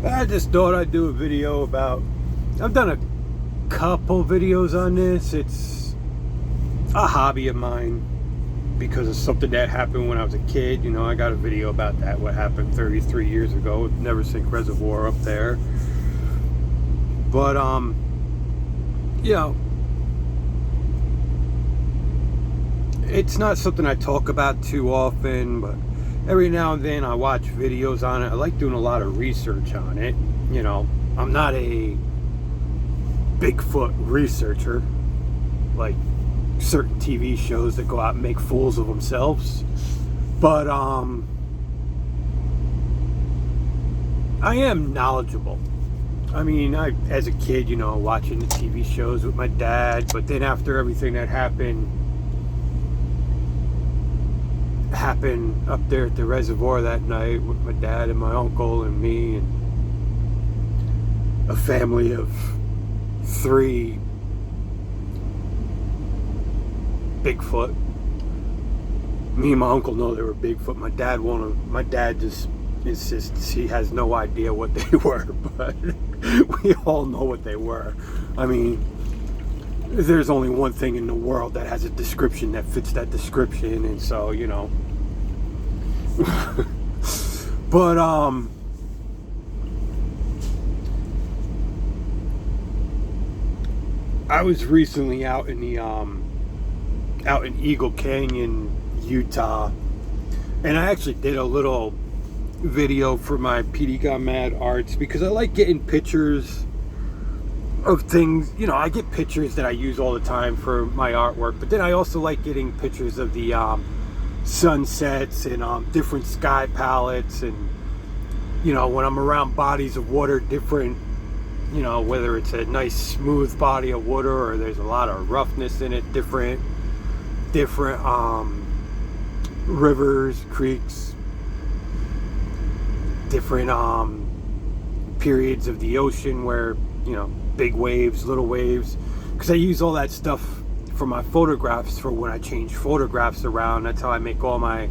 I just thought I'd do a video about, I've done a couple videos on this. It's a hobby of mine because of something that happened when I was a kid. You know, I got a video about that, what happened 33 years ago, Never Sink Reservoir up there. But, you know, it's not something I talk about too often, but every now and then I watch videos on it. I like doing a lot of research on it. You know, I'm not a Bigfoot researcher like certain TV shows that go out and make fools of themselves. But I am knowledgeable. I mean, as a kid, you know, watching the TV shows with my dad, but then after everything that happened up there at the reservoir that night with my dad and my uncle and me and a family of 3 Bigfoot. Me and my uncle know they were Bigfoot. My dad just insists he has no idea what they were, but we all know what they were. I mean, there's only one thing in the world that has a description that fits that description, and so, you know. But I was recently out in Eagle Canyon, Utah, and I actually did a little video for my PD Got Mad Arts because I like getting pictures of things. You know, I get pictures that I use all the time for my artwork, but then I also like getting pictures of the sunsets and different sky palettes, and, you know, when I'm around bodies of water, different, you know, whether it's a nice smooth body of water or there's a lot of roughness in it, different rivers, creeks, different periods of the ocean where, you know, big waves, little waves, because I use all that stuff for my photographs for when I change photographs around. That's how I make all my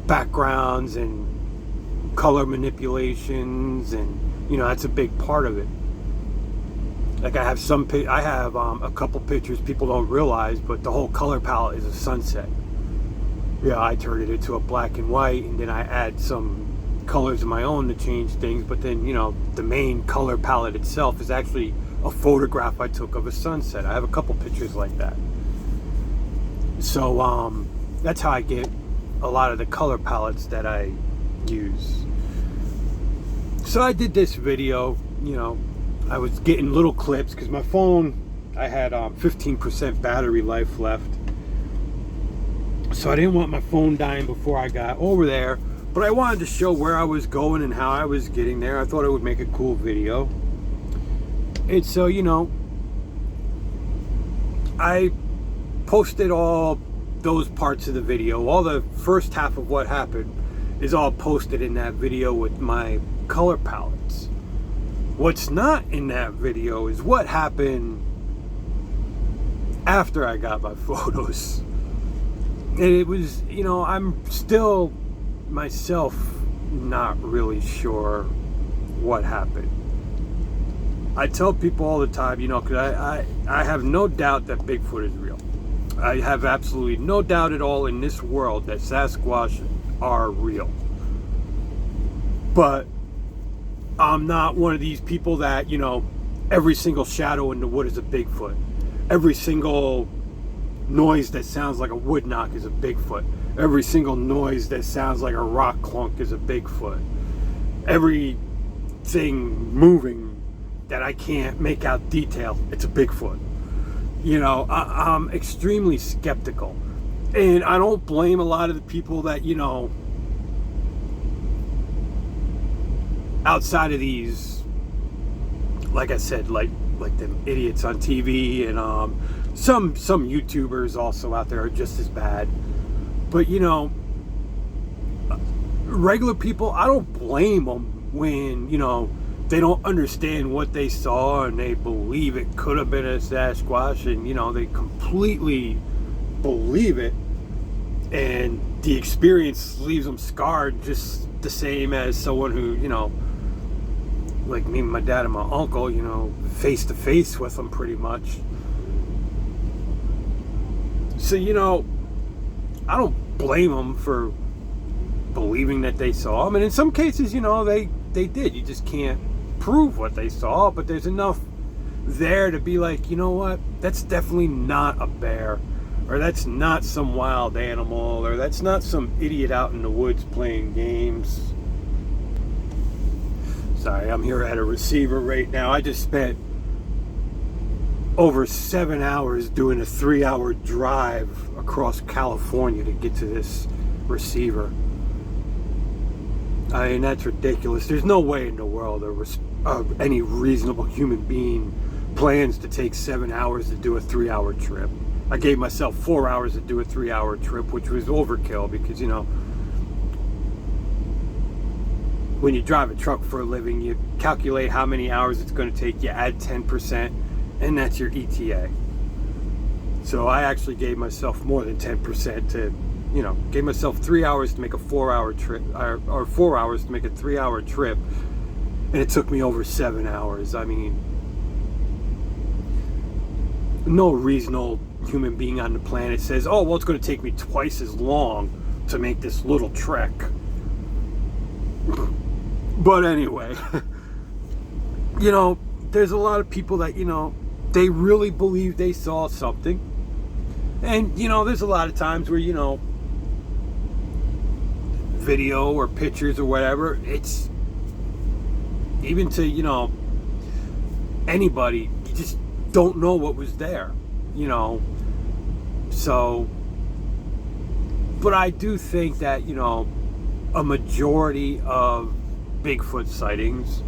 backgrounds and color manipulations, and, you know, that's a big part of it. Like I have a couple pictures people don't realize, but the whole color palette is a sunset. Yeah, I turn it into a black and white, and then I add some colors of my own to change things, but then, you know, the main color palette itself is actually a photograph I took of a sunset. I have a couple pictures like that. So that's how I get a lot of the color palettes that I use. So I did this video. You know, I was getting little clips because my phone, I had 15% battery life left, so I didn't want my phone dying before I got over there, but I wanted to show where I was going and how I was getting there. I thought it would make a cool video. And so, you know, I posted all those parts of the video. All the first half of what happened is all posted in that video with my color palettes. What's not in that video is what happened after I got my photos. And it was, you know, I'm still myself not really sure what happened. I tell people all the time, you know, because I have no doubt that Bigfoot is real. I have absolutely no doubt at all in this world that Sasquatch are real. But I'm not one of these people that, you know, every single shadow in the wood is a Bigfoot. Every single noise that sounds like a wood knock is a Bigfoot. Every single noise that sounds like a rock clunk is a Bigfoot. Everything moving that I can't make out detail, it's a Bigfoot. You know, I'm extremely skeptical. And I don't blame a lot of the people that, you know, outside of these, like I said, like them idiots on TV, and some YouTubers also out there are just as bad. But, you know, regular people, I don't blame them when, you know, they don't understand what they saw and they believe it could have been a Sasquatch, and, you know, they completely believe it, and the experience leaves them scarred just the same as someone who, you know, like me, my dad, and my uncle, you know, face to face with them pretty much. So, you know, I don't blame them for believing that they saw them. And in some cases, you know, they did. You just can't prove what they saw, but there's enough there to be like, you know what, that's definitely not a bear, or that's not some wild animal, or that's not some idiot out in the woods playing games. Sorry, I'm here at a receiver right now. I just spent over 7 hours doing a 3-hour drive across California to get to this receiver. I mean, that's ridiculous. There's no way in the world any reasonable human being plans to take 7 hours to do a 3-hour trip. I gave myself 4 hours to do a 3-hour trip, which was overkill because, you know, when you drive a truck for a living, you calculate how many hours it's going to take, you add 10%, and that's your ETA. So I actually gave myself more than 10% to, you know, gave myself 3 hours to make a 4-hour trip, or 4 hours to make a 3-hour trip, and it took me over 7 hours. I mean, no reasonable human being on the planet says, oh, well, it's going to take me twice as long to make this little trek. But anyway, you know, there's a lot of people that, you know, they really believe they saw something. And, you know, there's a lot of times where, you know, video or pictures or whatever, it's even to, you know, anybody, you just don't know what was there, you know. So, but I do think that, you know, a majority of Bigfoot sightings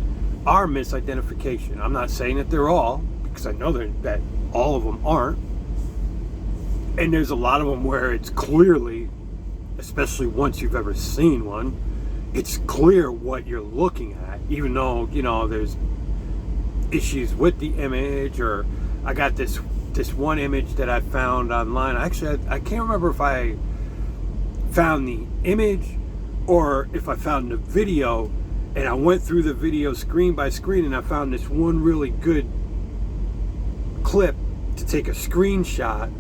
are misidentification. I'm not saying that they're all, because I know that all of them aren't. And there's a lot of them where it's clearly, especially once you've ever seen one, it's clear what you're looking at, even though, you know, there's issues with the image. Or I got this one image that I found online. Actually, I can't remember if I found the image or if I found the video, and I went through the video screen by screen, and I found this one really good clip to take a screenshot,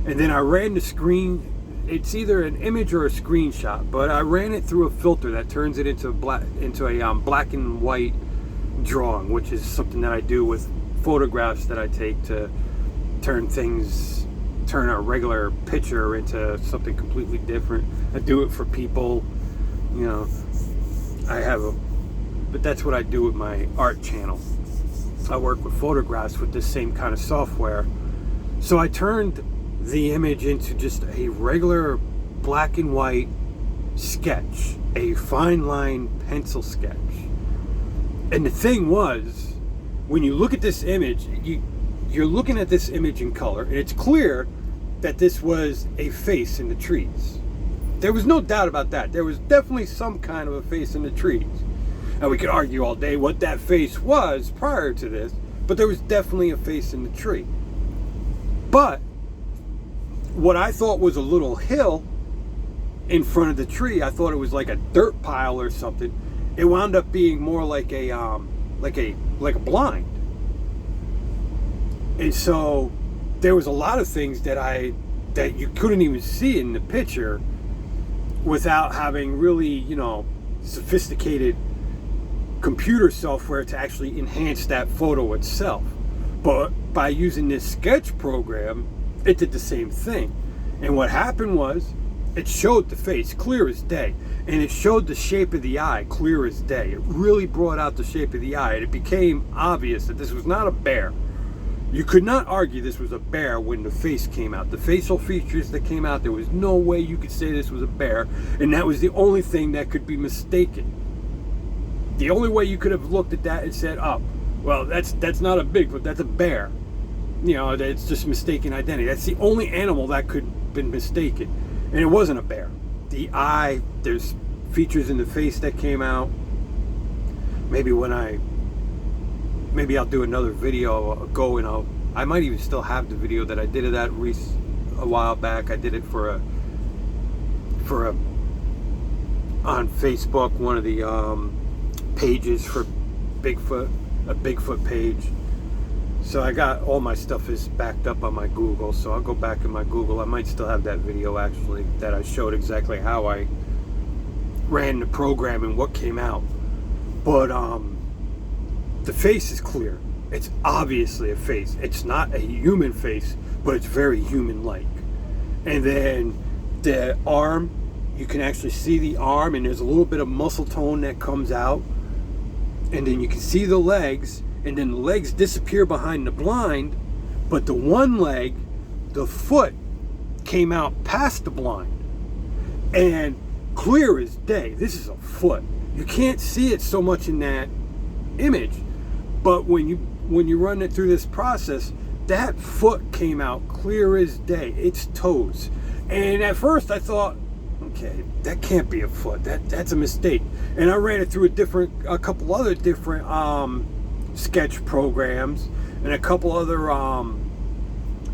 and then I ran the screen. It's either an image or a screenshot, but I ran it through a filter that turns it into a black and white drawing, which is something that I do with photographs that I take to turn a regular picture into something completely different. I do it for people, you know. But that's what I do with my art channel. I work with photographs with this same kind of software. So I turned the image into just a regular black and white sketch, a fine line pencil sketch. And the thing was, when you look at this image, you're looking at this image in color, and it's clear that this was a face in the trees. There was no doubt about that. There was definitely some kind of a face in the trees. And we could argue all day what that face was prior to this, but there was definitely a face in the tree. But what I thought was a little hill in front of the tree, I thought it was like a dirt pile or something. It wound up being more like a blind. And so there was a lot of things that you couldn't even see in the picture without having really, you know, sophisticated computer software to actually enhance that photo itself. But by using this sketch program, it did the same thing. And what happened was, it showed the face clear as day, and it showed the shape of the eye clear as day. It really brought out the shape of the eye, and it became obvious that this was not a bear. You could not argue this was a bear when the face came out. The facial features that came out, there was no way you could say this was a bear, and that was the only thing that could be mistaken. The only way you could have looked at that and said, oh, well, that's not a Bigfoot, that's a bear. You know, it's just mistaken identity. That's the only animal that could have been mistaken, and it wasn't a bear. The eye, there's features in the face that came out. Maybe I'll do another video I might even still have the video that I did of that a while back. I did it on Facebook, one of the pages for a Bigfoot page. So I got all my stuff is backed up on my Google, so I'll go back in my Google. I might still have that video actually that I showed exactly how I ran the program and what came out. But the face is clear. It's obviously a face. It's not a human face, but it's very human-like. And then the arm, you can actually see the arm, and there's a little bit of muscle tone that comes out. And then you can see the legs, and then the legs disappear behind the blind, but the one leg, the foot, came out past the blind. And clear as day, this is a foot. You can't see it so much in that image, but when you run it through this process, that foot came out clear as day. It's toes. And at first I thought, okay, that can't be a foot. That's a mistake. And I ran it through a couple other different sketch programs and a couple other I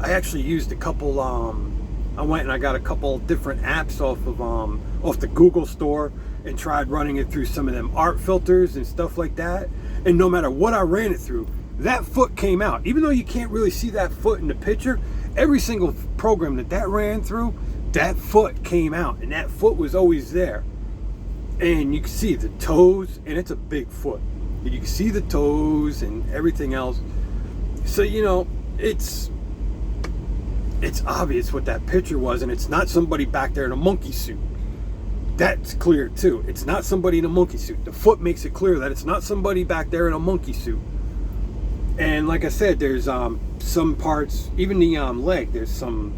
actually used a couple I went and I got a couple different apps off the Google store and tried running it through some of them art filters and stuff like that. And no matter what I ran it through, that foot came out. Even though you can't really see that foot in the picture, every single program that ran through, that foot came out, and that foot was always there. And you can see the toes, and it's a big foot. You can see the toes and everything else. So, you know, it's obvious what that picture was, and it's not somebody back there in a monkey suit. That's clear too. It's not somebody in a monkey suit. The foot makes it clear that it's not somebody back there in a monkey suit. And like I said, there's some parts, even the leg, there's some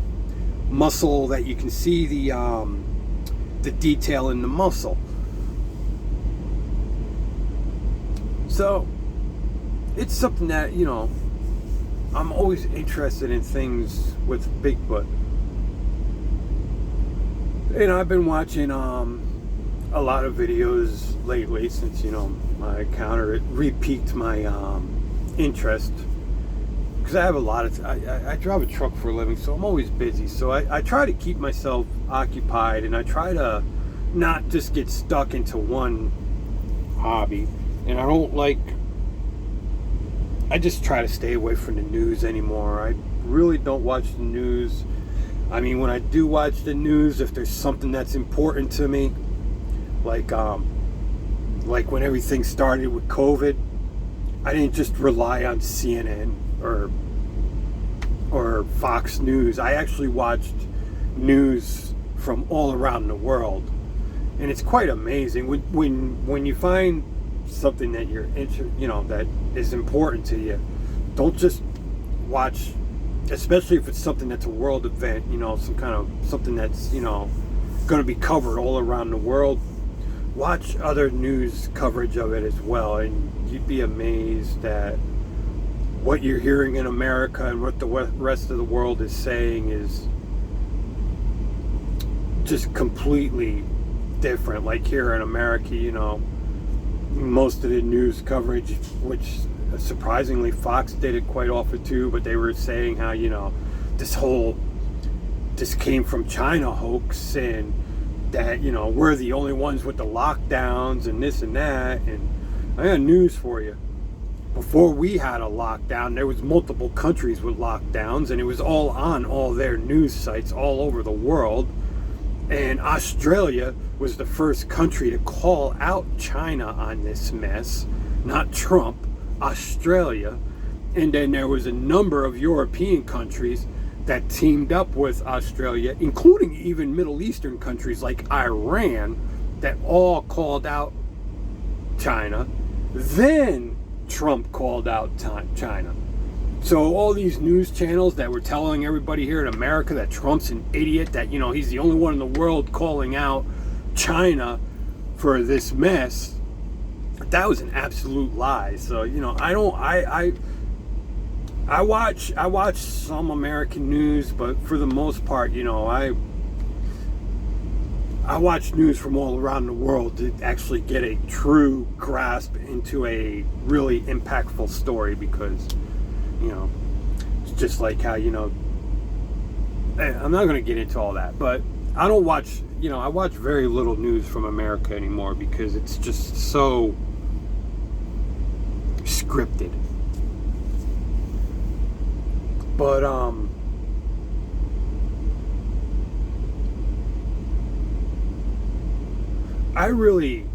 muscle that you can see the detail in the muscle. So it's something that, you know, I'm always interested in things with Bigfoot. And I've been watching a lot of videos lately since, you know, my encounter, it re-piqued my interest. Because I have a lot of, I drive a truck for a living, so I'm always busy. So I try to keep myself occupied, and I try to not just get stuck into one hobby. And I just try to stay away from the news anymore. I really don't watch the news. I mean, when I do watch the news, if there's something that's important to me, like when everything started with COVID, I didn't just rely on CNN or Fox News. I actually watched news from all around the world, and it's quite amazing when you find something that that is important to you. Don't just watch, especially if it's something that's a world event, you know, something that's, you know, going to be covered all around the world. Watch other news coverage of it as well, and you'd be amazed at what you're hearing in America and what the rest of the world is saying is just completely different. Like here in America, you know, most of the news coverage, which surprisingly Fox did it quite often too, but they were saying how, you know, this came from China hoax, and that, you know, we're the only ones with the lockdowns and this and that. And I got news for you. Before we had a lockdown, there was multiple countries with lockdowns, and it was all on all their news sites all over the world. And Australia was the first country to call out China on this mess, not Trump, Australia. And then there was a number of European countries that teamed up with Australia, including even Middle Eastern countries like Iran, that all called out China. Then Trump called out China. So all these news channels that were telling everybody here in America that Trump's an idiot, that, you know, he's the only one in the world calling out China for this mess, that was an absolute lie. So, you know, I watch some American news, but for the most part, you know, I watch news from all around the world to actually get a true grasp into a really impactful story, because, you know, it's just like how, you know, I'm not going to get into all that, but I don't watch, you know, I watch very little news from America anymore, because it's just so scripted. But I really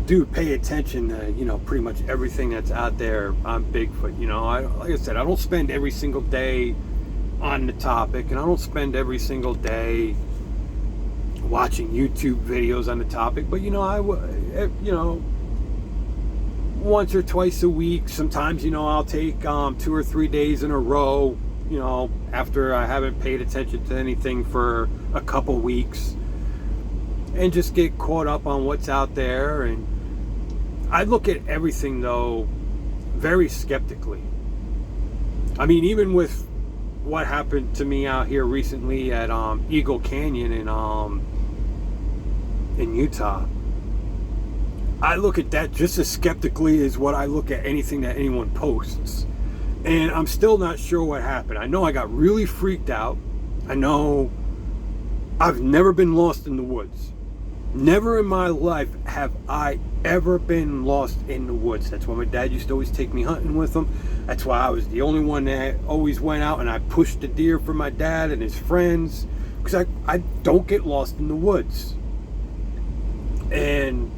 do pay attention to, you know, pretty much everything that's out there on Bigfoot. You know, like I said, I don't spend every single day on the topic, and I don't spend every single day watching YouTube videos on the topic. But you know, once or twice a week, sometimes, you know, I'll take 2 or 3 days in a row, you know, after I haven't paid attention to anything for a couple weeks, and just get caught up on what's out there. And I look at everything, though, very skeptically. I mean, even with what happened to me out here recently at Eagle Canyon in Utah, I look at that just as skeptically as what I look at anything that anyone posts. And I'm still not sure what happened. I know I got really freaked out. I know I've never been lost in the woods. Never in my life have I ever been lost in the woods. That's why my dad used to always take me hunting with him. That's why I was the only one that always went out and I pushed the deer for my dad and his friends, because I don't get lost in the woods. And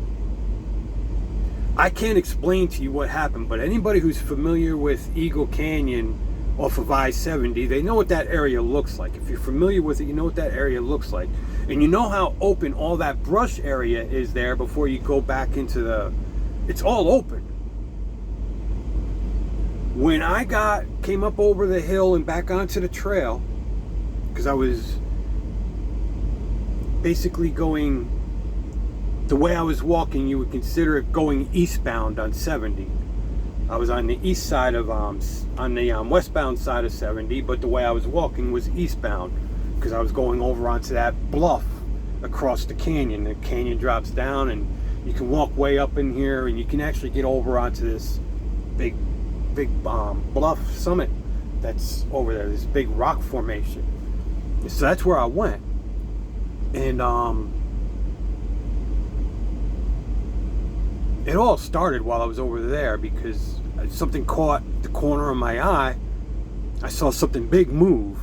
I can't explain to you what happened, but anybody who's familiar with Eagle Canyon off of I-70, they know what that area looks like. If you're familiar with it, you know what that area looks like. And you know how open all that brush area is there before you go back into it's all open. When I came up over the hill and back onto the trail, because I was basically going, the way I was walking, you would consider it going eastbound on 70. I was on the east side of, on the westbound side of 70, but the way I was walking was eastbound, because I was going over onto that bluff across the canyon. The canyon drops down, and you can walk way up in here, and you can actually get over onto this big bluff summit that's over there, this big rock formation. So that's where I went. And it all started while I was over there, because something caught the corner of my eye. I saw something big move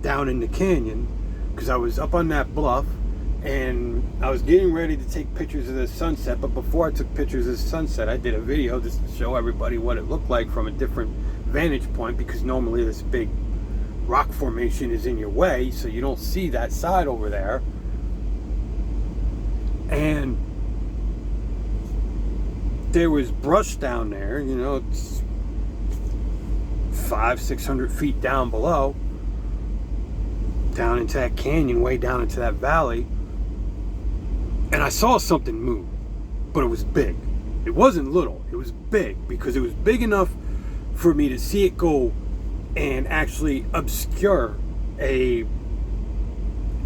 down in the canyon, because I was up on that bluff and I was getting ready to take pictures of the sunset. But before I took pictures of the sunset, I did a video just to show everybody what it looked like from a different vantage point, because normally this big rock formation is in your way, so you don't see that side over there. And there was brush down there, you know, it's 500-600 feet down below, down into that canyon, way down into that valley. And I saw something move, but it was big. It wasn't little, it was big, because it was big enough for me to see it go and actually obscure a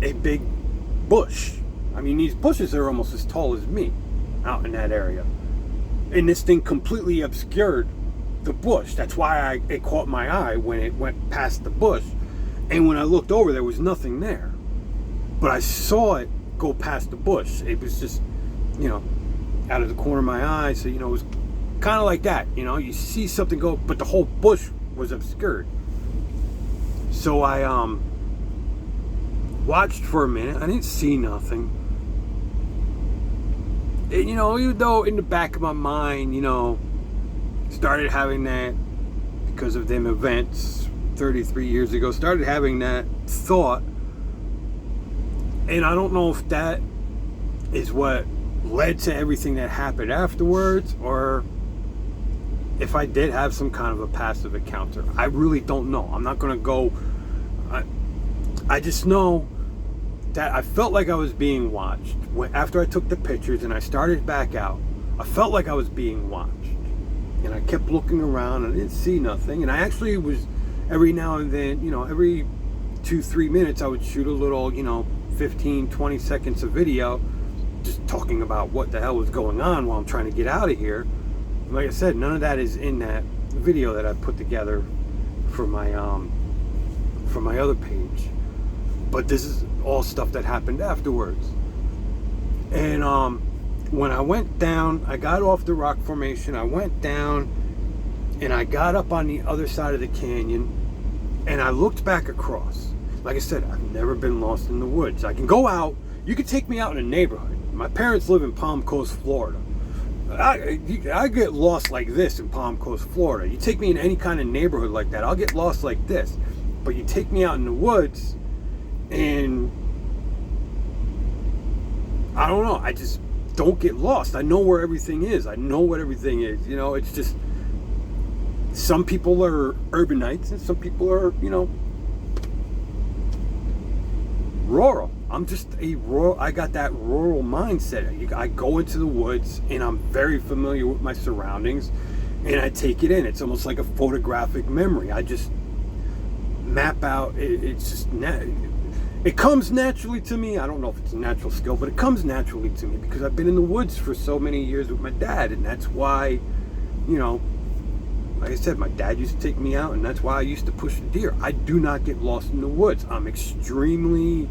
big bush. I mean, these bushes are almost as tall as me out in that area. And this thing completely obscured the bush. That's why it caught my eye when it went past the bush. And when I looked over, there was nothing there. But I saw it go past the bush. It was just, you know, out of the corner of my eye. So, you know, it was kind of like that. You know, you see something go, but the whole bush was obscured. So I watched for a minute. I didn't see nothing. And, you know, even though in the back of my mind, you know, started having that, because of them events 33 years ago, started having that thought. And I don't know if that is what led to everything that happened afterwards, or if I did have some kind of a passive encounter. I really don't know. I'm not going to go. I just know that I felt like I was being watched. After I took the pictures and I started back out, I felt like I was being watched. And I kept looking around and I didn't see nothing. And I actually was, every now and then, you know, every 2-3 minutes, I would shoot a little, you know, 15-20 seconds of video just talking about what the hell was going on while I'm trying to get out of here. And like I said, none of that is in that video that I put together for my other page. But this is all stuff that happened afterwards. And when I went down, I got off the rock formation, I went down, and I got up on the other side of the canyon, and I looked back across. Like I said, I've never been lost in the woods. I can go out. You can take me out in a neighborhood. My parents live in Palm Coast, Florida. I get lost like this in Palm Coast, Florida. You take me in any kind of neighborhood like that, I'll get lost like this. But you take me out in the woods, and I don't know, I just don't get lost. I know where everything is. I know what everything is. You know, it's just, some people are urbanites and some people are, you know, rural. I'm just a rural, I got that rural mindset. I go into the woods and I'm very familiar with my surroundings and I take it in. It's almost like a photographic memory. I just map out, it's just, it comes naturally to me. I don't know if it's a natural skill, but it comes naturally to me because I've been in the woods for so many years with my dad, and that's why, you know, like I said, my dad used to take me out, and that's why I used to push the deer. I do not get lost in the woods. I'm extremely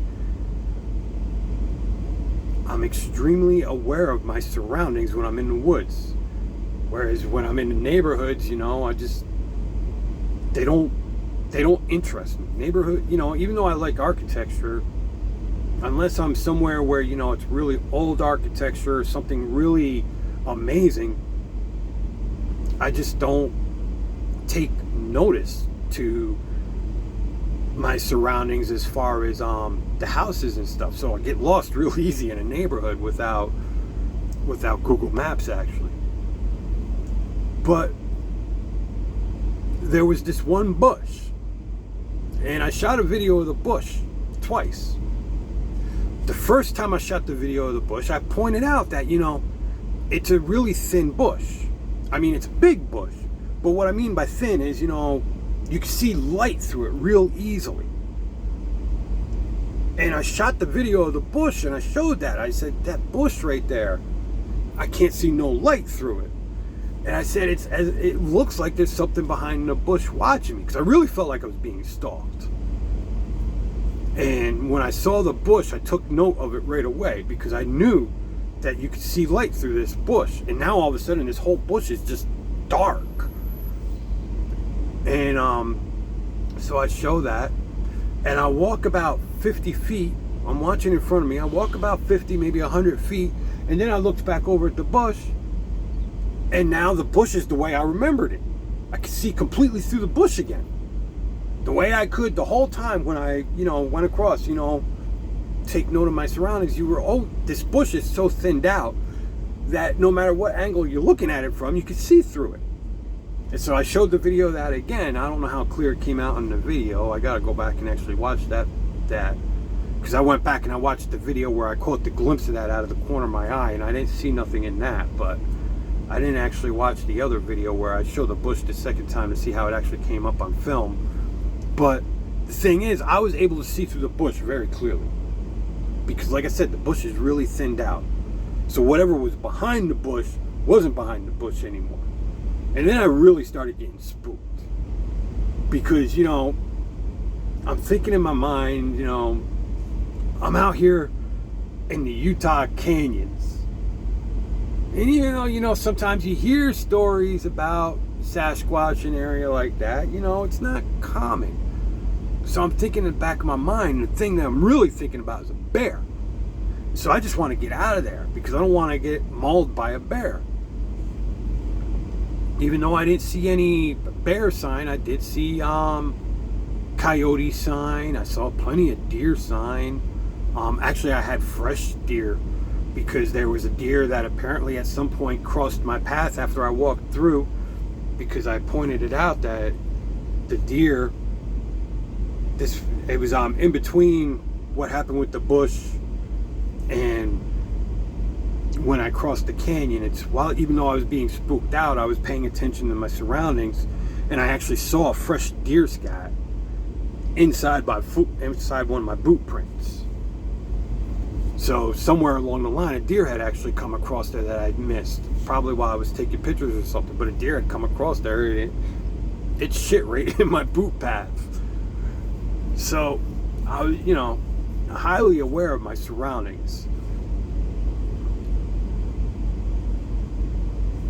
aware of my surroundings when I'm in the woods. Whereas when I'm in the neighborhoods, you know, they don't interest me. Neighborhood, you know, even though I like architecture, unless I'm somewhere where, you know, it's really old architecture or something really amazing, I just don't take notice to my surroundings as far as the houses and stuff. So I get lost real easy in a neighborhood without Google Maps, actually. But there was this one bush, and I shot a video of the bush twice. The first time I shot the video of the bush, I pointed out that, you know, it's a really thin bush. I mean, it's a big bush, but what I mean by thin is, you know, you can see light through it real easily. And I shot the video of the bush and I showed that. I said, that bush right there, I can't see no light through it. And I said, it looks like there's something behind the bush watching me, because I really felt like I was being stalked. And when I saw the bush, I took note of it right away, because I knew that you could see light through this bush. And now all of a sudden this whole bush is just dark. And so I show that, and I walk about 50 feet. I'm watching in front of me. I walk about 50, maybe 100 feet, and then I looked back over at the bush, and now the bush is the way I remembered it. I could see completely through the bush again, the way I could the whole time when I, you know, went across, you know, take note of my surroundings. This bush is so thinned out that no matter what angle you're looking at it from, you can see through it. And so I showed the video of that again. I don't know how clear it came out in the video. I got to go back and actually watch that because I went back and I watched the video where I caught the glimpse of that out of the corner of my eye, and I didn't see nothing in that. But I didn't actually watch the other video where I showed the bush the second time to see how it actually came up on film. But the thing is, I was able to see through the bush very clearly, because like I said, the bush is really thinned out. So whatever was behind the bush wasn't behind the bush anymore. And then I really started getting spooked, because, you know, I'm thinking in my mind, you know, I'm out here in the Utah canyons. And even though, you know, sometimes you hear stories about Sasquatch in an area like that, you know, it's not common. So I'm thinking in the back of my mind, the thing that I'm really thinking about is a bear. So I just want to get out of there, because I don't want to get mauled by a bear. Even though I didn't see any bear sign, I did see coyote sign. I saw plenty of deer sign. Actually, I had fresh deer, because there was a deer that apparently at some point crossed my path after I walked through, because I pointed it out that the deer, it was in between what happened with the bush and when I crossed the canyon. Even though I was being spooked out, I was paying attention to my surroundings, and I actually saw a fresh deer scat inside one of my boot prints. So somewhere along the line, a deer had actually come across there that I'd missed, probably while I was taking pictures or something. But a deer had come across there, and it shit right in my boot path. So I was, you know, highly aware of my surroundings.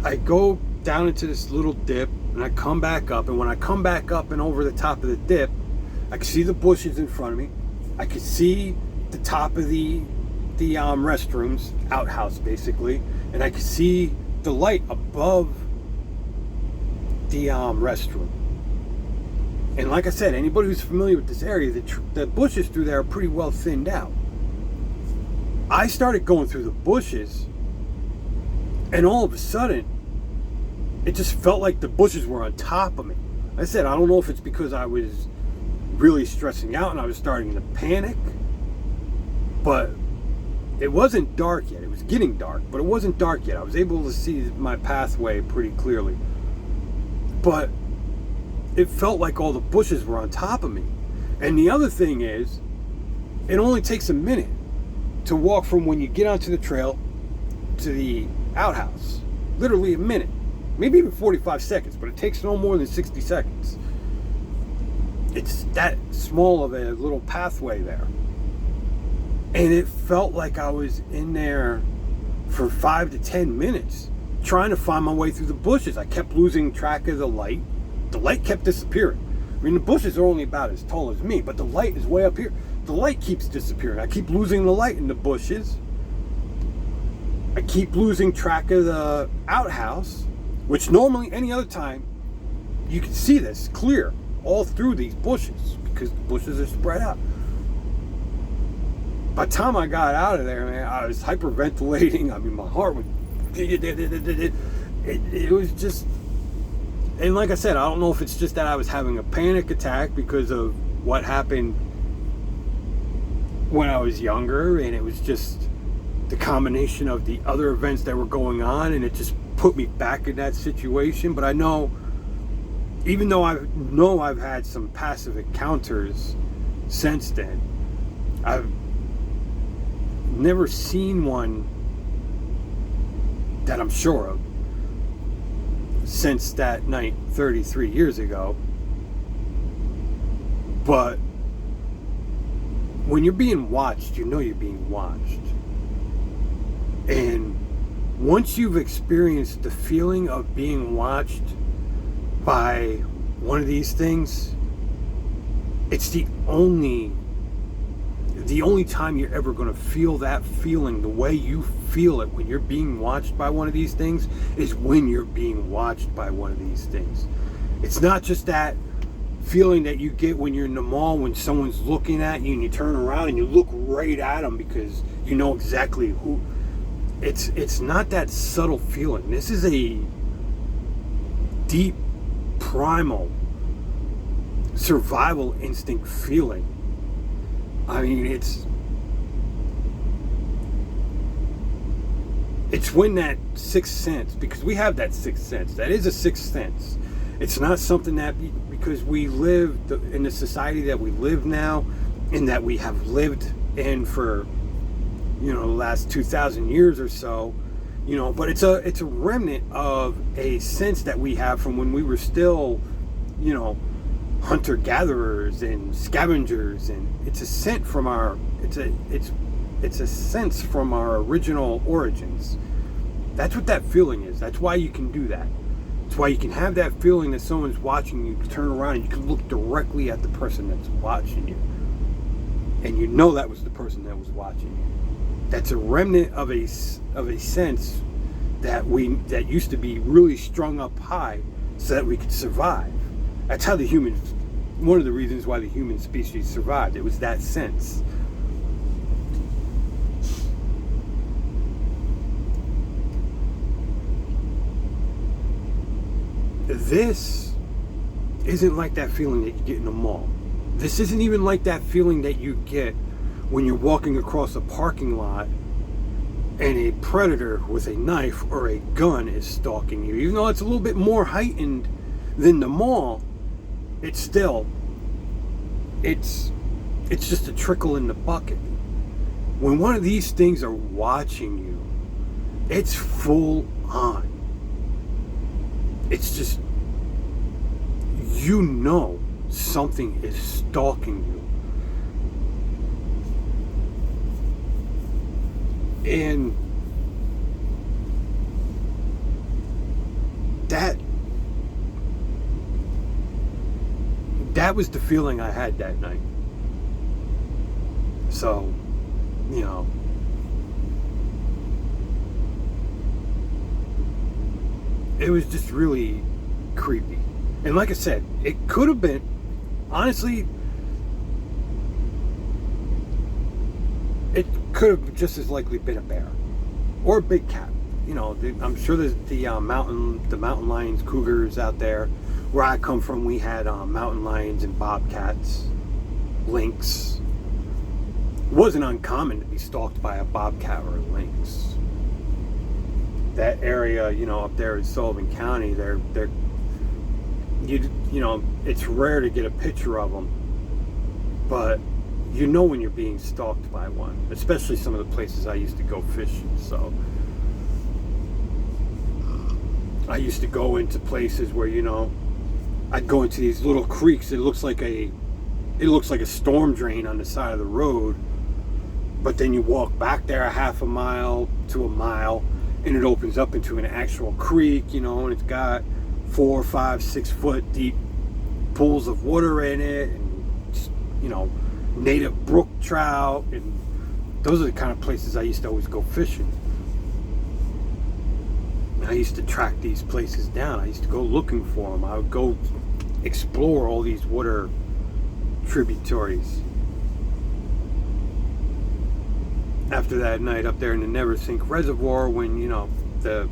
I go down into this little dip, and I come back up, and when I come back up and over the top of the dip, I can see the bushes in front of me. I can see the top of the restrooms, outhouse basically, and I can see the light above the restroom. And like I said, anybody who's familiar with this area, the bushes through there are pretty well thinned out. I started going through the bushes, and all of a sudden, it just felt like the bushes were on top of me. Like I said, I don't know if it's because I was really stressing out and I was starting to panic, but it wasn't dark yet. It was getting dark, but it wasn't dark yet. I was able to see my pathway pretty clearly. But it felt like all the bushes were on top of me. And the other thing is, it only takes a minute to walk from when you get onto the trail to the outhouse. Literally a minute. Maybe even 45 seconds, but it takes no more than 60 seconds. It's that small of a little pathway there. And it felt like I was in there for 5 to 10 minutes trying to find my way through the bushes. I kept losing track of the light. The light kept disappearing. I mean, the bushes are only about as tall as me, but the light is way up here. The light keeps disappearing. I keep losing the light in the bushes. I keep losing track of the outhouse, which normally any other time you can see this clear all through these bushes because the bushes are spread out. By the time I got out of there, man, I was hyperventilating. I mean, my heart was... It was just... And like I said, I don't know if it's just that I was having a panic attack because of what happened when I was younger, and it was just the combination of the other events that were going on, and it just put me back in that situation. But I know, even though I've had some passive encounters since then, I've never seen one that I'm sure of since that night 33 years ago. But when you're being watched, you know you're being watched. And once you've experienced the feeling of being watched by one of these things, it's the only time you're ever going to feel that feeling the way you feel it when you're being watched by one of these things is when you're being watched by one of these things. It's not just that feeling that you get when you're in the mall when someone's looking at you and you turn around and you look right at them because you know exactly who. It's not that subtle feeling. This is a deep, primal, survival instinct feeling. I mean, it's when that sixth sense, because we have that sixth sense. That is a sixth sense. It's not something that, because we live in the society that we live now, and that we have lived in for, the last 2,000 years or so, but it's a remnant of a sense that we have from when we were still, hunter-gatherers and scavengers, and it's a sense from our original origins. That's what that feeling is. That's why you can do that. That's why you can have that feeling that someone's watching you. You can turn around and you can look directly at the person that's watching you, and you know that was the person that was watching you. That's a remnant of a sense that used to be really strung up high so that we could survive. That's how one of the reasons why the human species survived. It was that sense. This isn't like that feeling that you get in a mall. This isn't even like that feeling that you get when you're walking across a parking lot and a predator with a knife or a gun is stalking you. Even though it's a little bit more heightened than the mall, it's just a trickle in the bucket. When one of these things are watching you, it's full on. It's just, something is stalking you. And that was the feeling I had that night. So, you know, it was just really creepy. And like I said, it could have been, honestly, it could have just as likely been a bear or a big cat. You know, I'm sure there's the mountain lions, cougars out there. Where I come from, we had mountain lions and bobcats, lynx. It wasn't uncommon to be stalked by a bobcat or a lynx. That area, you know, up there in Sullivan County, you know, it's rare to get a picture of them, but you know when you're being stalked by one, especially some of the places I used to go fishing. So I used to go into places where, you know, I'd go into these little creeks. It looks like a storm drain on the side of the road, but then you walk back there a half a mile to a mile, and it opens up into an actual creek, you know, and it's got 4, 5, 6 foot deep pools of water in it, and, you know, native brook trout, and those are the kind of places I used to always go fishing. I used to track these places down. I used to go looking for them. I would go explore all these water tributaries. After that night up there in the Neversink Reservoir, when, you know, the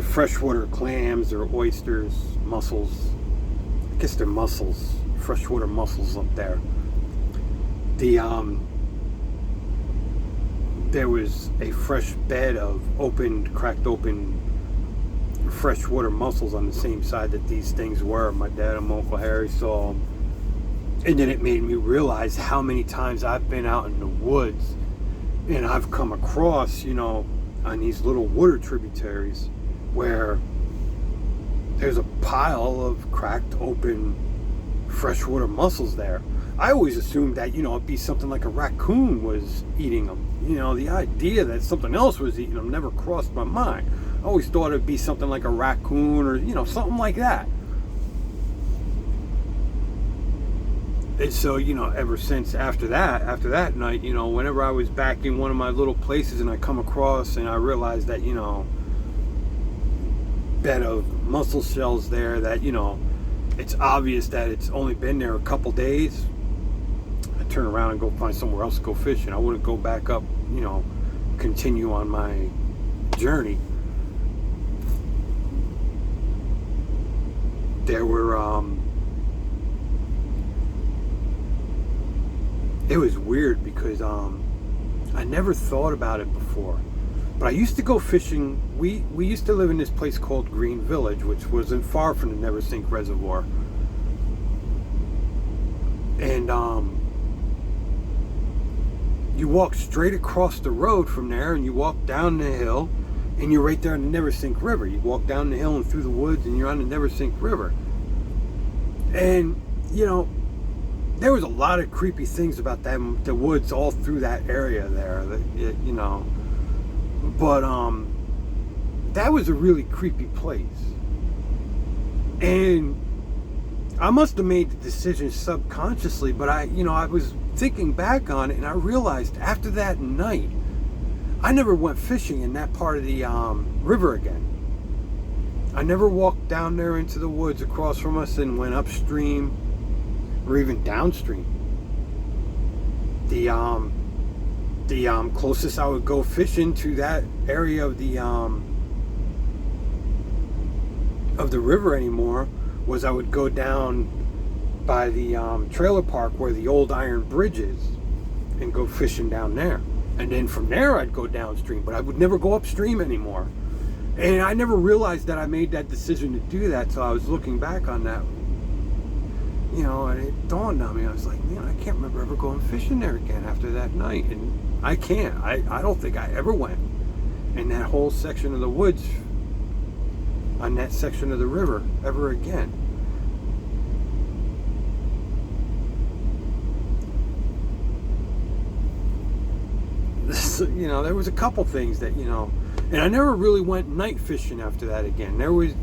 freshwater clams or oysters, mussels, I guess they're mussels, freshwater mussels up there. There was a fresh bed of cracked open freshwater mussels on the same side that these things were. My dad and my Uncle Harry saw them. And then it made me realize how many times I've been out in the woods and I've come across, you know, on these little water tributaries where there's a pile of cracked open freshwater mussels there. I always assumed that, you know, it'd be something like a raccoon was eating them. You know, the idea that something else was eating them never crossed my mind. I always thought it'd be something like a raccoon or, you know, something like that. And so, you know, ever since after that night, you know, whenever I was back in one of my little places and I come across and I realized that, you know, bed of mussel shells there, that, you know, it's obvious that it's only been there a couple days, I turn around and go find somewhere else to go fishing. I wouldn't go back up, you know, continue on my journey. There were, it was weird because I never thought about it before, but I used to go fishing. We used to live in this place called Green Village, which wasn't far from the Neversink Reservoir, and you walk straight across the road from there, and you walk down the hill, and you're right there on the Neversink River. You walk down the hill and through the woods, and you're on the Neversink River. And, you know, there was a lot of creepy things about them, the woods all through that area there, you know. But that was a really creepy place. And I must have made the decision subconsciously, but I was thinking back on it, and I realized after that night, I never went fishing in that part of the river again. I never walked down there into the woods across from us and went upstream or even downstream. The closest I would go fishing to that area of the river anymore was I would go down by the trailer park where the old iron bridge is and go fishing down there. And then from there I'd go downstream, but I would never go upstream anymore. And I never realized that I made that decision to do that till I was looking back on that. You know, and it dawned on me. I was like, man, I can't remember ever going fishing there again after that night. And I can't. I don't think I ever went in that whole section of the woods on that section of the river ever again. You know, there was a couple things that, you know, and I never really went night fishing after that again. There was,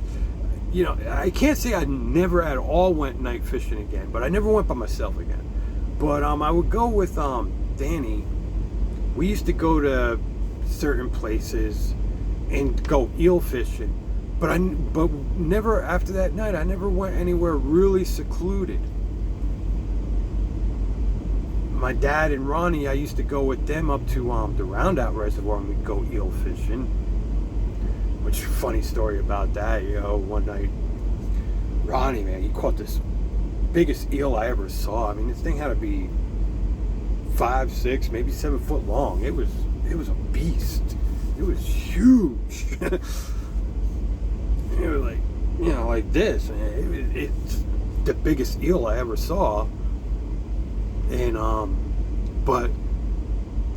you know, I can't say I never at all went night fishing again, but I never went by myself again. But I would go with Danny. We used to go to certain places and go eel fishing, but never after that night. I never went anywhere really secluded. My dad and Ronnie, I used to go with them up to the Roundout Reservoir and we'd go eel fishing. Which, funny story about that, you know, one night, Ronnie, man, he caught this biggest eel I ever saw. I mean, this thing had to be 5, 6, maybe 7 foot long. It was a beast. It was huge. It was like, you know, like this, man. It's the biggest eel I ever saw. And but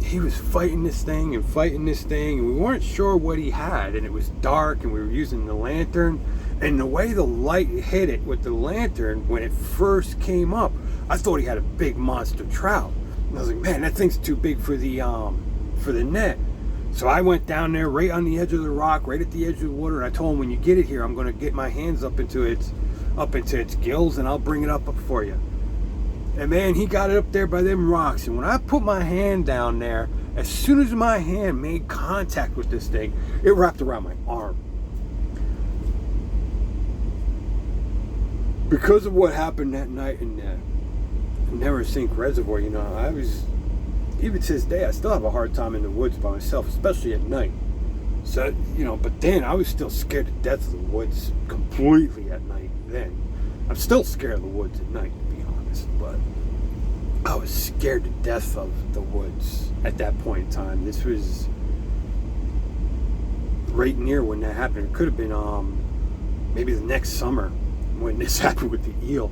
he was fighting this thing, and we weren't sure what he had, and it was dark, and we were using the lantern, and the way the light hit it with the lantern when it first came up, I thought he had a big monster trout. And I was like, man, that thing's too big for the net. So I went down there right on the edge of the rock, right at the edge of the water, and I told him, when you get it here, I'm going to get my hands up into its gills, and I'll bring it up for you. And man, he got it up there by them rocks. And when I put my hand down there, as soon as my hand made contact with this thing, it wrapped around my arm. Because of what happened that night in the Never Sink Reservoir, you know, I was, even to this day, I still have a hard time in the woods by myself, especially at night. So, you know, but then I was still scared to death of the woods completely at night then. I'm still scared of the woods at night, to be honest, but I was scared to death of the woods at that point in time. This was right near when that happened. It could have been maybe the next summer when this happened with the eel.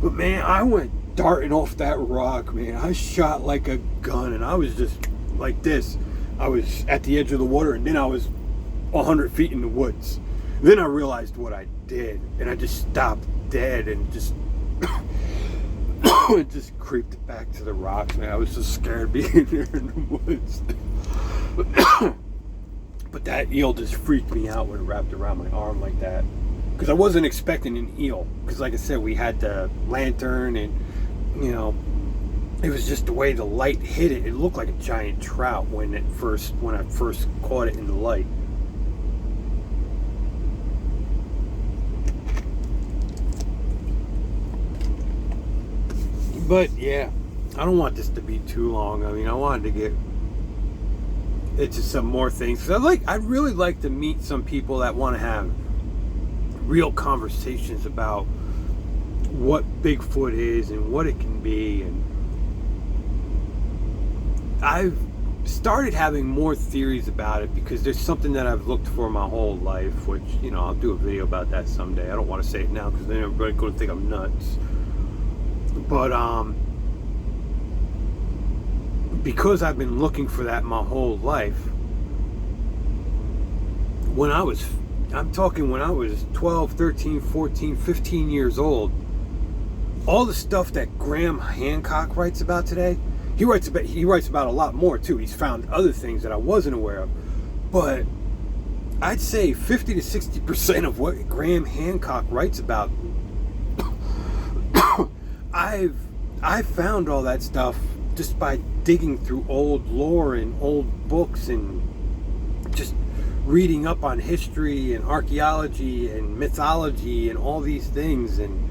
But man, I went darting off that rock, man. I shot like a gun, and I was just like this. I was at the edge of the water, and then I was 100 feet in the woods. Then I realized what I did, and I just stopped dead and just it just creeped back to the rocks, man. I was so scared being there in the woods. But that eel just freaked me out when it wrapped around my arm like that. Because I wasn't expecting an eel. Because like I said, we had the lantern, and, you know, it was just the way the light hit it. It looked like a giant trout when I first caught it in the light. But yeah, I don't want this to be too long. I mean, I wanted to get into some more things. Cause I'd really like to meet some people that want to have real conversations about what Bigfoot is and what it can be. And I've started having more theories about it because there's something that I've looked for my whole life, which, you know, I'll do a video about that someday. I don't want to say it now because then everybody's going to think I'm nuts. But because I've been looking for that my whole life, when I was 12, 13, 14, 15 years old, all the stuff that Graham Hancock writes about today, he writes about a lot more too. He's found other things that I wasn't aware of. But I'd say 50 to 60% of what Graham Hancock writes about, I found all that stuff just by digging through old lore and old books and just reading up on history and archaeology and mythology and all these things. And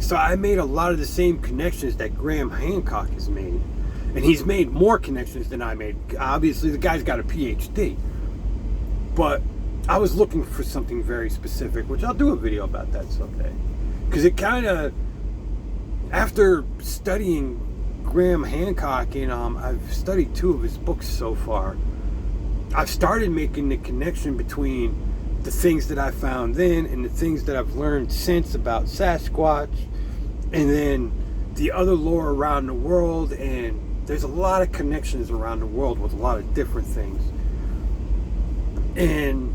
so I made a lot of the same connections that Graham Hancock has made. And he's made more connections than I made. Obviously, the guy's got a PhD. But I was looking for something very specific, which I'll do a video about that someday. Because it kind of, after studying Graham Hancock, and I've studied 2 of his books so far, I've started making the connection between the things that I found then and the things that I've learned since about Sasquatch, and then the other lore around the world. And there's a lot of connections around the world with a lot of different things. And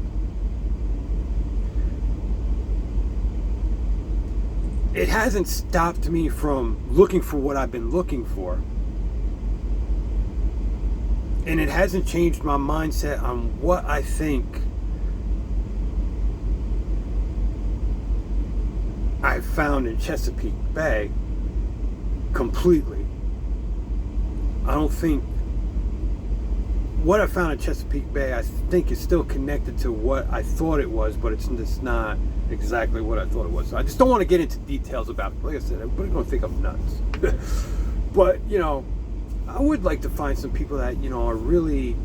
it hasn't stopped me from looking for what I've been looking for. And it hasn't changed my mindset on what I think I found in Chesapeake Bay completely. I don't think what I found in Chesapeake Bay, I think, is still connected to what I thought it was, but it's just not exactly what I thought it was. So I just don't want to get into details about it. Like I said, everybody's going to think I'm nuts. But, I would like to find some people that, are really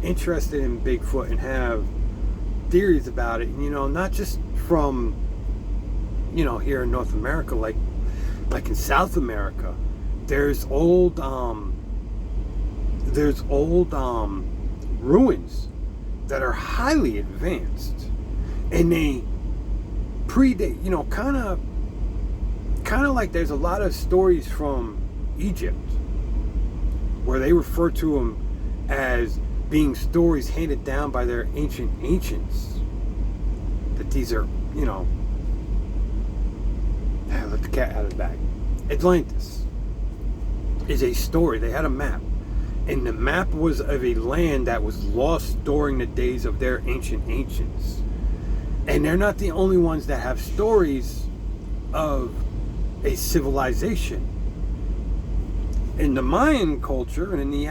interested in Bigfoot and have theories about it. Not just from, here in North America, like in South America. There's old ruins that are highly advanced, and they predate, kind of like there's a lot of stories from Egypt where they refer to them as being stories handed down by their ancients, that these are, let the cat out of the bag. Atlantis is a story. They had a map, and the map was of a land that was lost during the days of their ancients. And they're not the only ones that have stories of a civilization. In the Mayan culture, and in the,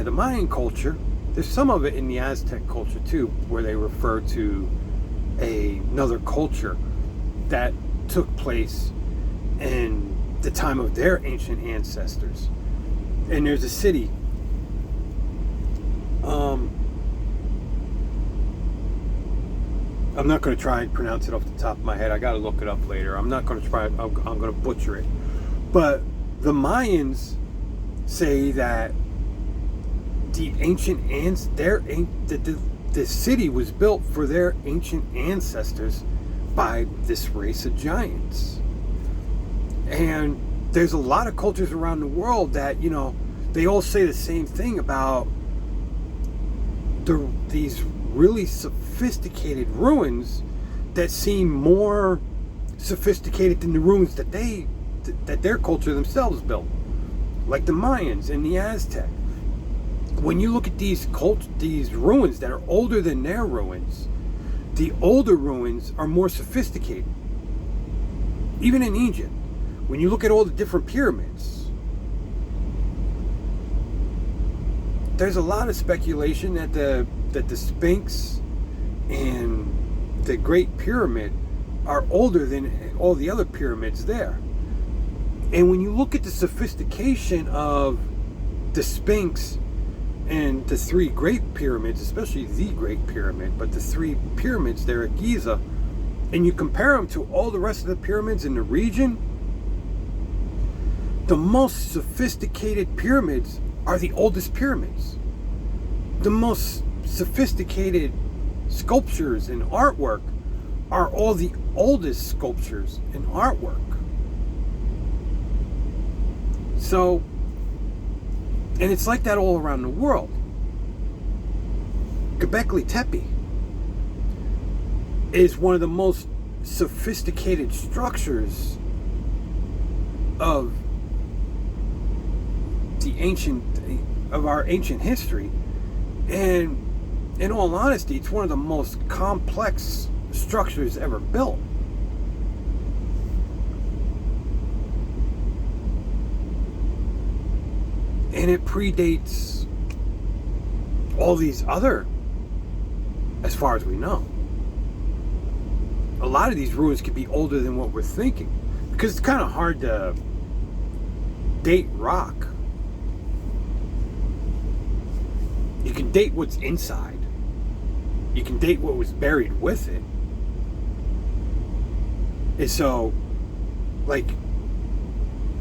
the Mayan culture, there's some of it in the Aztec culture too, where they refer to another culture that took place in the time of their ancient ancestors. And there's a city, I'm not going to try and pronounce it off the top of my head. I got to look it up later. I'm not going to try. I'm going to butcher it. But the Mayans say that the ancient the city was built for their ancient ancestors by this race of giants. And there's a lot of cultures around the world that, they all say the same thing about these really sophisticated ruins that seem more sophisticated than the ruins that their culture themselves built, like the Mayans and the Aztec. When you look at these ruins that are older than their ruins, the older ruins are more sophisticated. Even in Egypt, when you look at all the different pyramids, there's a lot of speculation that the Sphinx and the Great Pyramid are older than all the other pyramids there. And when you look at the sophistication of the Sphinx and the three Great Pyramids, especially the Great Pyramid, but the three pyramids there at Giza, and you compare them to all the rest of the pyramids in the region, the most sophisticated pyramids are the oldest pyramids. The most sophisticated sculptures and artwork are all the oldest sculptures and artwork. So, and it's like that all around the world. Göbekli Tepe is one of the most sophisticated structures of our ancient history, and in all honesty, it's one of the most complex structures ever built. And it predates all these other, as far as we know. A lot of these ruins could be older than what we're thinking, because it's kind of hard to date rock. You can date what's inside. You can date what was buried with it. And so, like,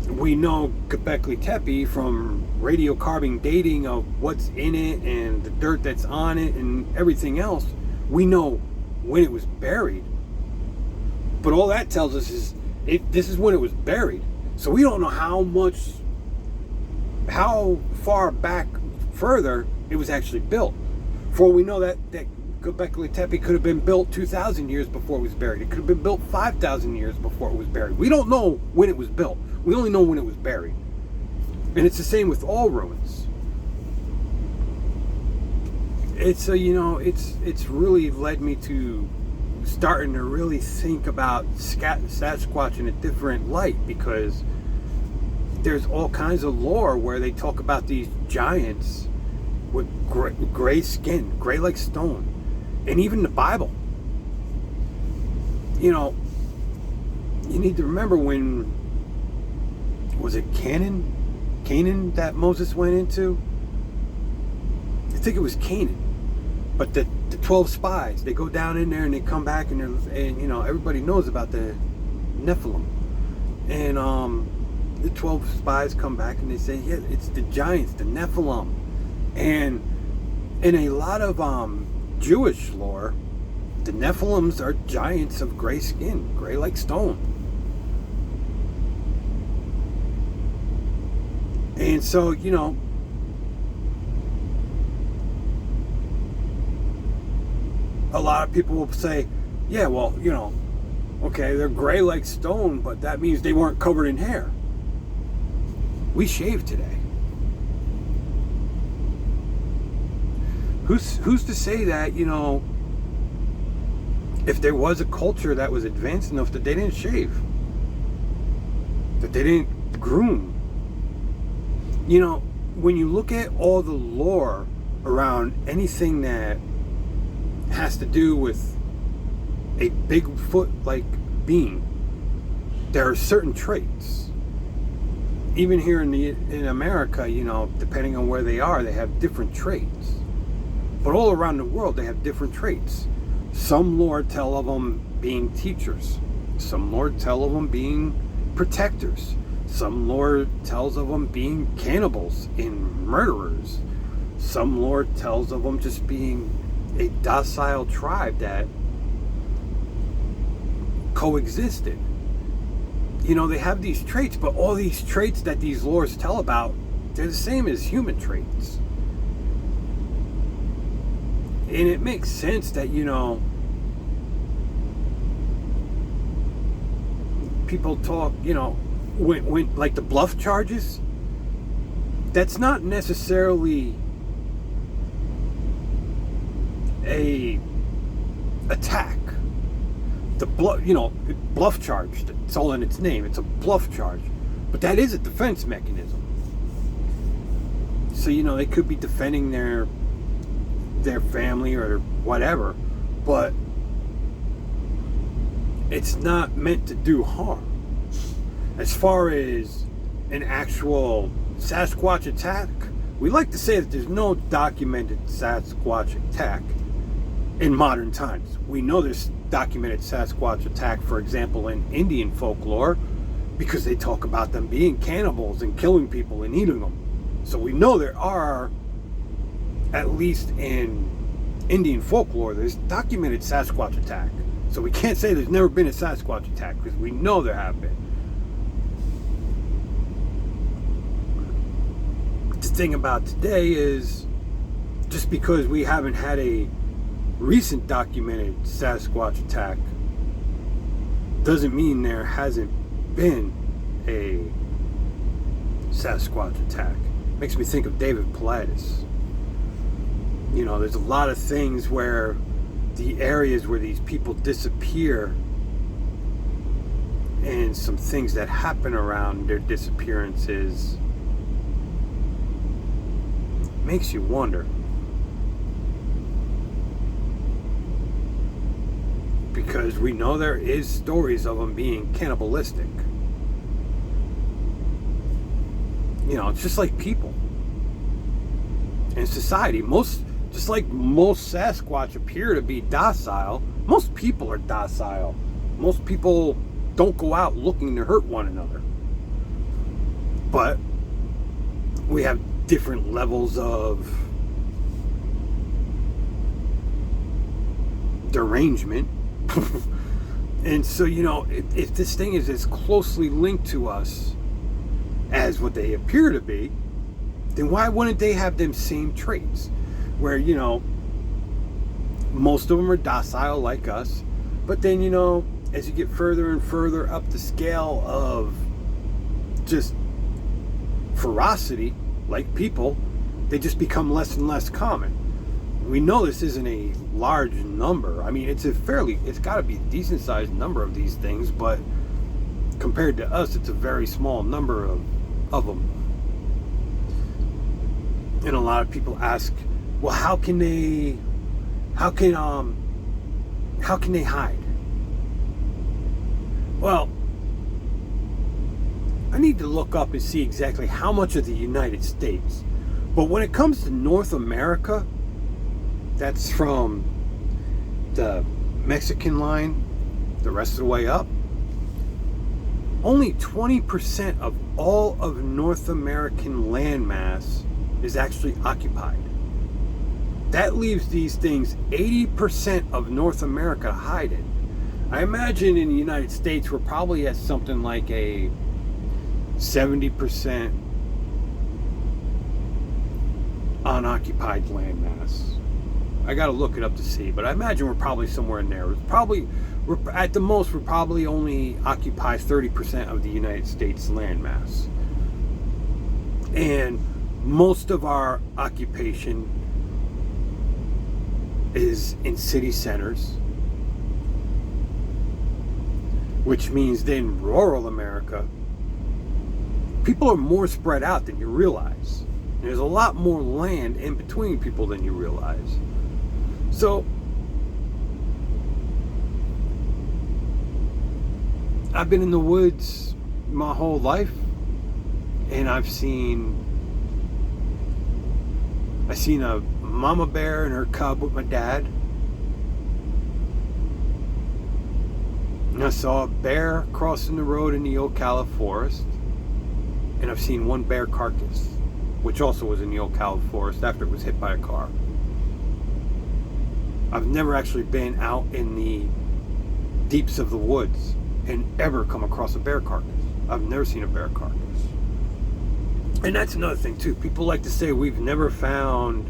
we know Göbekli Tepe from radiocarbon dating of what's in it and the dirt that's on it and everything else. We know when it was buried. But all that tells us is this is when it was buried. So we don't know how far back further it was actually built. For we know that Göbekli Tepe could have been built 2,000 years before it was buried. It could have been built 5,000 years before it was buried. We don't know when it was built. We only know when it was buried. And it's the same with all ruins. It's really led me to starting to really think about Sasquatch in a different light, because there's all kinds of lore where they talk about these giants with gray skin, gray like stone, and even the Bible. You know, you need to remember, when was it Canaan that Moses went into? I think it was Canaan. But the 12 spies, they go down in there and they come back, and you know, everybody knows about the Nephilim. And the 12 spies come back and they say, yeah, it's the giants, the Nephilim. And in a lot of Jewish lore, the Nephilims are giants of gray skin, gray like stone. And so, you know, a lot of people will say, yeah, well, you know, okay, they're gray like stone, but that means they weren't covered in hair. We shave today. Who's to say that, you know, if there was a culture that was advanced enough that they didn't shave, that they didn't groom? You know, when you look at all the lore around anything that has to do with a Bigfoot-like being, there are certain traits. Even here in America, you know, depending on where they are, they have different traits. But all around the world, they have different traits. Some lore tell of them being teachers. Some lore tell of them being protectors. Some lore tells of them being cannibals and murderers. Some lore tells of them just being a docile tribe that coexisted. You know, they have these traits, but all these traits that these lores tell about, they're the same as human traits. And it makes sense that, you know, people talk, you know, when like the bluff charges, that's not necessarily a attack. The bluff charge, it's all in its name, it's a bluff charge, but that is a defense mechanism. So, you know, they could be defending their family or whatever, but it's not meant to do harm. As far as an actual Sasquatch attack, we like to say that there's no documented Sasquatch attack in modern times. We know there's documented Sasquatch attack, for example, in Indian folklore, because they talk about them being cannibals and killing people and eating them. So we know there are, at least in Indian folklore, there's documented Sasquatch attack. So we can't say there's never been a Sasquatch attack, because we know there have been. The thing about today is, just because we haven't had a recent documented Sasquatch attack doesn't mean there hasn't been a Sasquatch attack. Makes me think of David Pilatus. You know, there's a lot of things where the areas where these people disappear and some things that happen around their disappearances makes you wonder. Because we know there is stories of them being cannibalistic. You know, it's just like people in society. Just like most Sasquatch appear to be docile, most people are docile. Most people don't go out looking to hurt one another. But we have different levels of derangement. And so, you know, if this thing is as closely linked to us as what they appear to be, then why wouldn't they have them same traits? Where, you know, most of them are docile like us, but then, you know, as you get further and further up the scale of just ferocity, like people, they just become less and less common. we know this isn't a large number. I mean, it's got to be a decent sized number of these things, but compared to us, it's a very small number of them. And a lot of people ask, well, how can they hide? Well, I need to look up and see exactly how much of the United States. But when it comes to North America, that's from the Mexican line the rest of the way up, only 20% of all of North American landmass is actually occupied. That leaves these things 80% of North America hidden. I imagine in the United States we're probably at something like a 70% unoccupied landmass. I gotta look it up to see, but I imagine we're probably somewhere in there. We're at the most, we're probably only occupy 30% of the United States landmass. And most of our occupation is in city centers, which means that in rural America, people are more spread out than you realize. There's a lot more land in between people than you realize. So, I've been in the woods my whole life, and I've seen a mama bear and her cub with my dad. And I saw a bear crossing the road in the Ocala forest. And I've seen one bear carcass, which also was in the Ocala forest after it was hit by a car. I've never actually been out in the deeps of the woods and ever come across a bear carcass. I've never seen a bear carcass. And that's another thing too. People like to say we've never found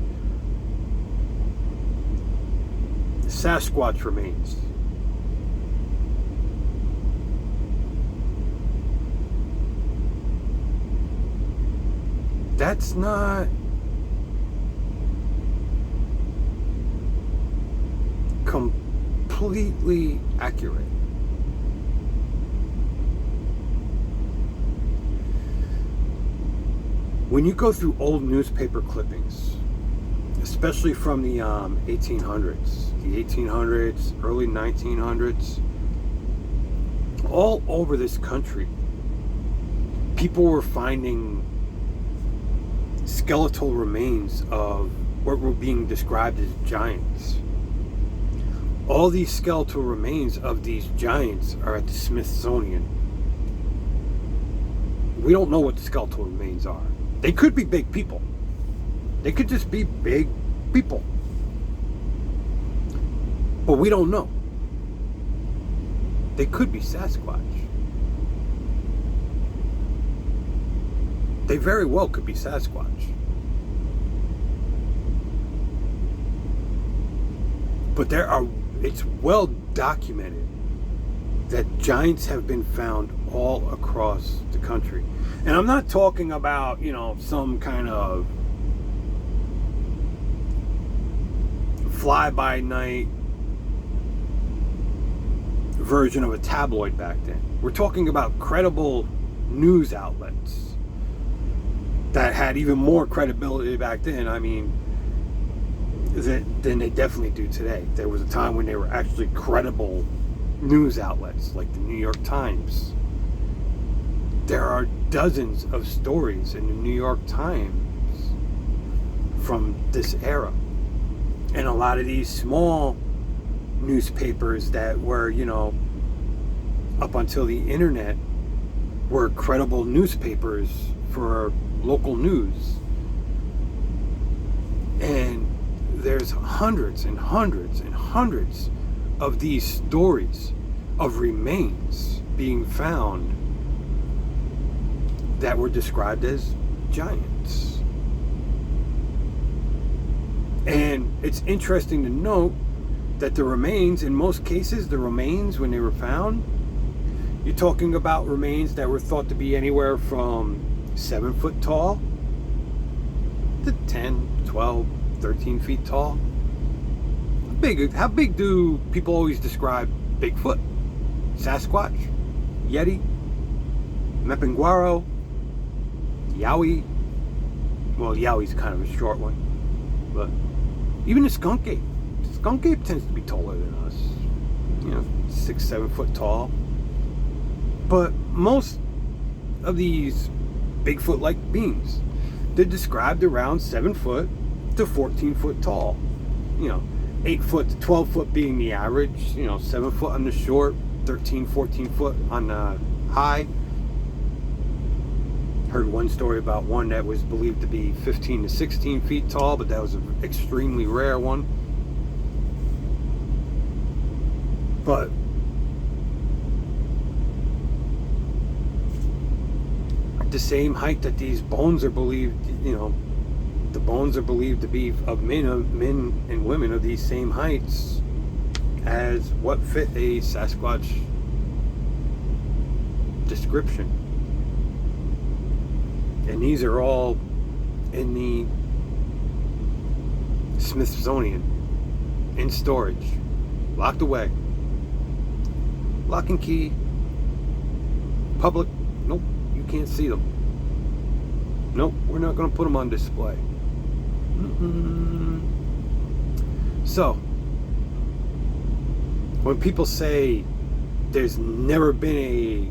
Sasquatch remains. That's not completely accurate. When you go through old newspaper clippings, especially from the 1800s, early 1900s, all over this country, people were finding skeletal remains of what were being described as giants. All these skeletal remains of these giants are at the Smithsonian. We don't know what the skeletal remains are. They could be big people. They could just be big people. But we don't know. They could be Sasquatch. They very well could be Sasquatch. But it's well documented that giants have been found all across the country. And I'm not talking about, some kind of fly-by-night version of a tabloid back then. We're talking about credible news outlets that had even more credibility back then. I mean, than they definitely do today. There was a time when they were actually credible news outlets, like the New York Times. There are dozens of stories in the New York Times from this era. And a lot of these small newspapers that were, up until the internet, were credible newspapers for local news. And there's hundreds and hundreds and hundreds of these stories of remains being found that were described as giants. And it's interesting to note that the remains, in most cases, when they were found, you're talking about remains that were thought to be anywhere from 7 foot tall to 10, 12, 13 feet tall. big do people always describe Bigfoot, Sasquatch, Yeti, Mepinguaro, Yowie? Well, Yowie's kind of a short one, but even the skunk ape. The skunk ape tends to be taller than us, 6-7 foot tall. But most of these Bigfoot-like beings, they're described around 7 foot to 14 foot tall. 8 foot to 12 foot being the average. 7 foot on the short, 13, 14 foot on the high. Heard one story about one that was believed to be 15 to 16 feet tall, but that was an extremely rare one. But the same height that these bones are believed, the bones are believed to be of men and women of these same heights as what fit a Sasquatch description. And these are all in the Smithsonian, in storage, locked away. Lock and key. Public, nope, you can't see them. Nope, we're not going to put them on display. So, when people say there's never been a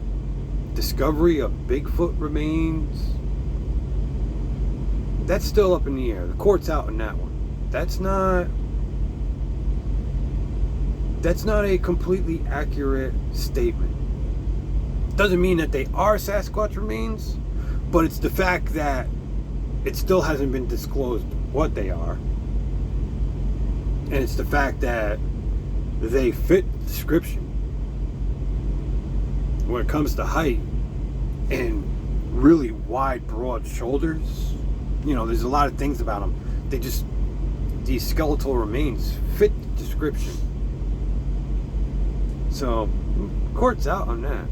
discovery of Bigfoot remains, that's still up in the air. The court's out on that one. That's not a completely accurate statement. Doesn't mean that they are Sasquatch remains, but it's the fact that it still hasn't been disclosed what they are. And it's the fact that they fit the description when it comes to height and really wide, broad shoulders. There's a lot of things about them. These skeletal remains fit the description. So, court's out on that.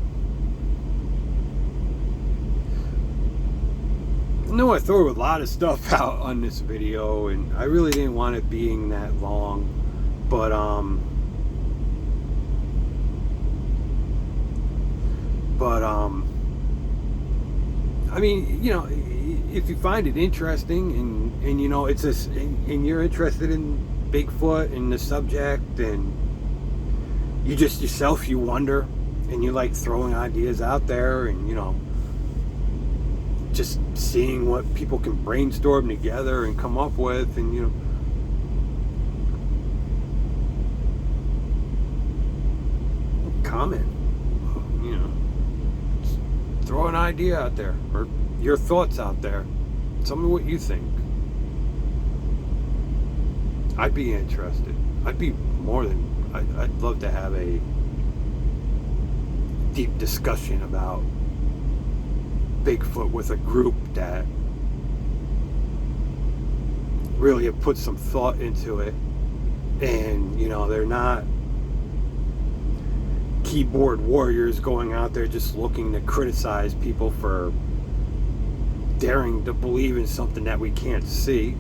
I know I threw a lot of stuff out on this video, and I really didn't want it being that long, but I mean, if you find it interesting and and you're interested in Bigfoot and the subject, and you just yourself, you wonder, and you like throwing ideas out there, and just seeing what people can brainstorm together and come up with, and comment, just throw an idea out there, or your thoughts out there. Tell me what you think. I'd be interested. I'd love to have a deep discussion about Bigfoot with a group that really have put some thought into it, and they're not keyboard warriors going out there just looking to criticize people for daring to believe in something that we can't see.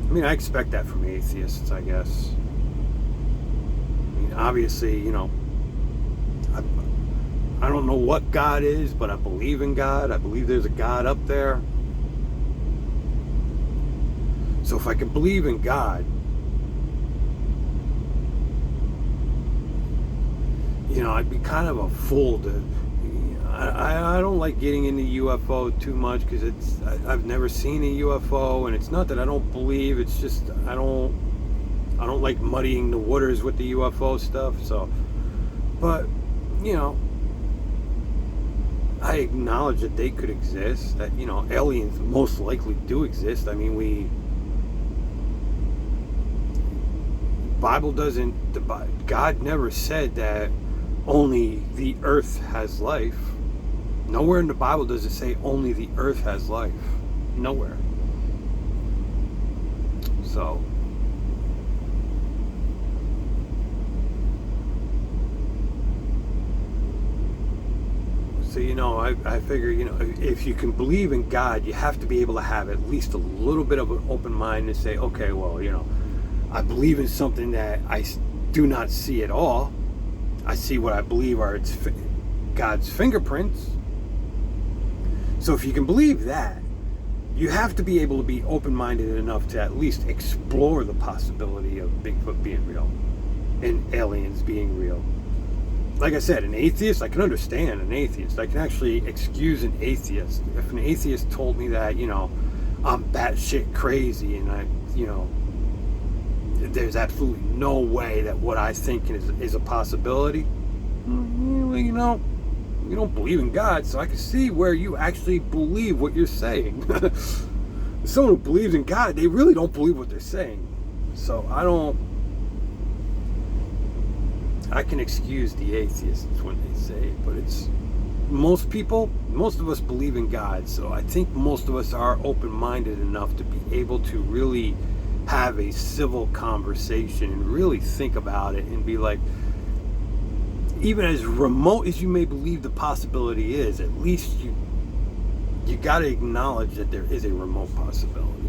I mean, I expect that from atheists, I guess. I mean, obviously, I don't know what God is, but I believe in God. I believe there's a God up there. So if I can believe in God, I'd be kind of a fool to... I don't like getting into UFO too much, because I've never seen a UFO, and it's not that I don't believe, it's just I don't like muddying the waters with the UFO stuff. So, but I acknowledge that they could exist, that aliens most likely do exist. I mean, God never said that only the earth has life. Nowhere in the Bible does it say only the earth has life. Nowhere. So, I figure, if you can believe in God, you have to be able to have at least a little bit of an open mind and say, okay, well, I believe in something that I do not see at all. I see what I believe are God's fingerprints. So if you can believe that, you have to be able to be open-minded enough to at least explore the possibility of Bigfoot being real and aliens being real. Like I said, an atheist, I can understand an atheist. I can actually excuse an atheist. If an atheist told me that, I'm batshit crazy and there's absolutely no way that what I think is a possibility, you don't believe in God, so I can see where you actually believe what you're saying. Someone who believes in God, they really don't believe what they're saying. So I can excuse the atheists when they say it, but it's most of us believe in God, so I think most of us are open-minded enough to be able to really have a civil conversation and really think about it and be like, even as remote as you may believe the possibility is, at least you got to acknowledge that there is a remote possibility.